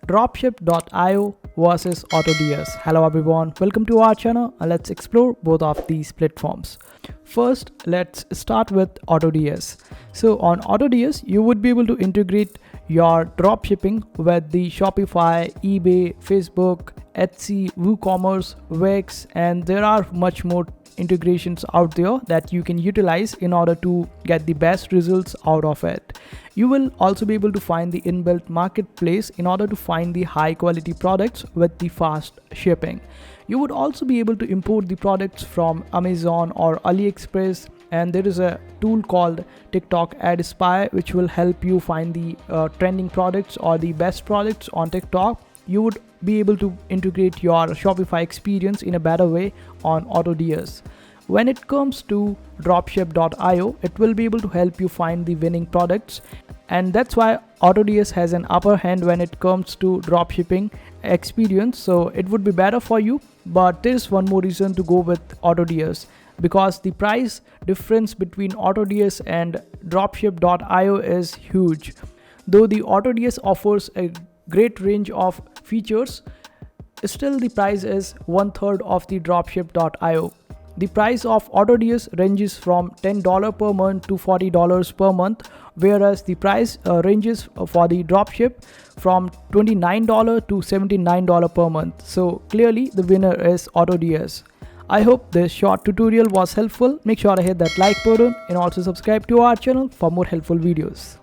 Dropship.io versus AutoDS. Hello everyone, welcome to our channel and let's explore both of these platforms. First, let's start with AutoDS. So on AutoDS, you would be able to integrate your dropshipping with the Shopify, eBay, Facebook, Etsy, WooCommerce, Wix, and there are much more integrations out there that you can utilize in order to get the best results out of it. You will also be able to find the inbuilt marketplace in order to find the high quality products with the fast shipping. You would also be able to import the products from Amazon or AliExpress, and there is a tool called TikTok Ad Spy which will help you find the trending products or the best products on TikTok. You would be able to integrate your Shopify experience in a better way on AutoDS. When it comes to Dropship.io, it will be able to help you find the winning products, and that's why AutoDS has an upper hand when it comes to dropshipping experience. So it would be better for you, but there is one more reason to go with AutoDS, because the price difference between AutoDS and Dropship.io is huge. Though the AutoDS offers a great range of features, still the price is 1/3 of the Dropship.io. The price of AutoDS ranges from $10 per month to $40 per month, whereas the price ranges for the dropship from $29 to $79 per month. So clearly the winner is AutoDS. I hope this short tutorial was helpful. Make sure to hit that like button and also subscribe to our channel for more helpful videos.